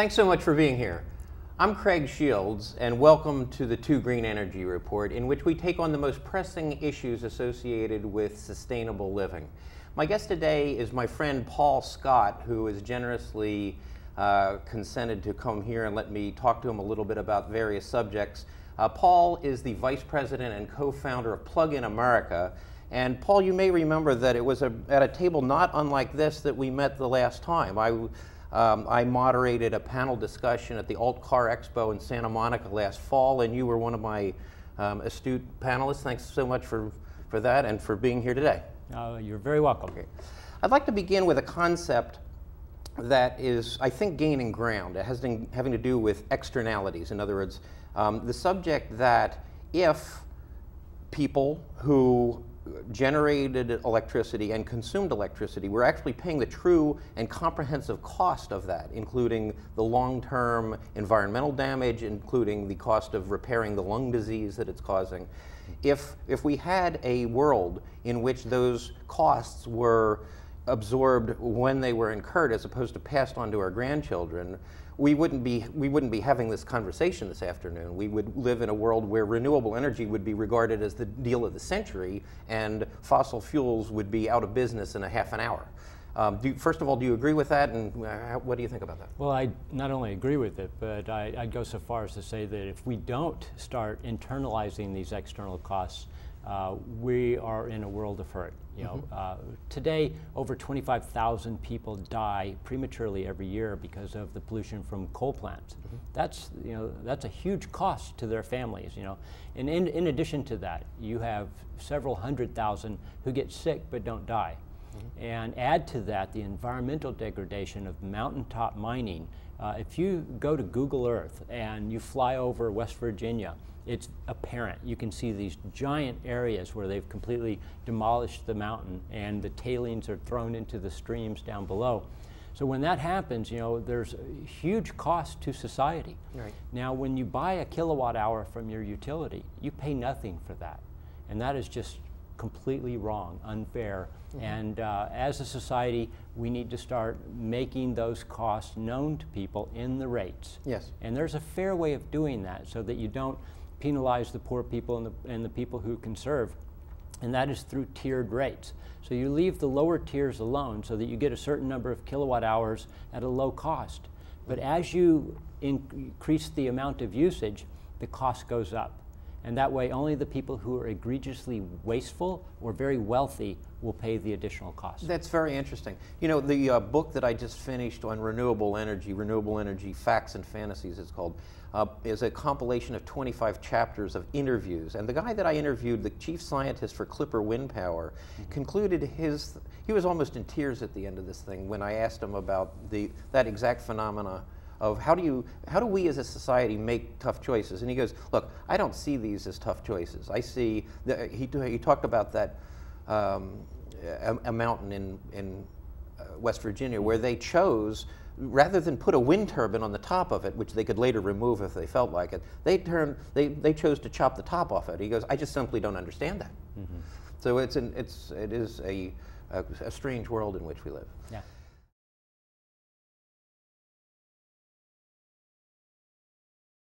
Thanks so much for being here. I'm Craig Shields, and welcome to the 2GreenEnergy Report, in which we take on the most pressing issues associated with sustainable living. My guest today is my friend Paul Scott, who has generously consented to come here and let me talk to him a little bit about various subjects. Paul is the Vice President and co-founder of Plug-in America. And Paul, you may remember that it was at a table not unlike this that we met the last time. I moderated a panel discussion at the Alt Car Expo in Santa Monica last fall, and you were one of my astute panelists. Thanks so much for that and for being here today. You're very welcome. Okay. I'd like to begin with a concept that is, I think, gaining ground. It has having to do with externalities. In other words, the subject that if people who generated electricity and consumed electricity were actually paying the true and comprehensive cost of that, including the long-term environmental damage, including the cost of repairing the lung disease that it's causing. If we had a world in which those costs were absorbed when they were incurred as opposed to passed on to our grandchildren, we wouldn't be having this conversation this afternoon. We would live in a world where renewable energy would be regarded as the deal of the century, and fossil fuels would be out of business in a half an hour. First of all, do you agree with that, and what do you think about that? Well, I not only agree with it, but I'd go so far as to say that if we don't start internalizing these external costs, we are in a world of hurt. Today, over 25,000 people die prematurely every year because of the pollution from coal plants. That's a huge cost to their families. And in addition to that, you have several 100,000 who get sick but don't die. And add to that the environmental degradation of mountaintop mining. If you go to Google Earth and you fly over West Virginia, it's apparent. You can see these giant areas where they've completely demolished the mountain and the tailings are thrown into the streams down below. So when that happens, there's a huge cost to society. Right. Now, when you buy a kilowatt hour from your utility, you pay nothing for that. And that is just completely wrong, unfair. And as a society, we need to start making those costs known to people in the rates. Yes. And there's a fair way of doing that so that you don't penalize the poor people and the people who conserve, and that is through tiered rates. So you leave the lower tiers alone so that you get a certain number of kilowatt hours at a low cost. But as you increase the amount of usage, the cost goes up. And that way, only the people who are egregiously wasteful or very wealthy will pay the additional cost. That's very interesting. The book that I just finished on renewable energy facts and fantasies, it's called, is a compilation of 25 chapters of interviews. And the guy that I interviewed, the chief scientist for Clipper Wind Power, concluded he was almost in tears at the end of this thing when I asked him about that exact phenomena of how do we as a society make tough choices? And he goes, look, I don't see these as tough choices. I see, he talked about that a mountain in West Virginia where they chose, rather than put a wind turbine on the top of it, which they could later remove if they felt like it, they chose to chop the top off it. He goes, I just simply don't understand that. So it is a strange world in which we live. Yeah.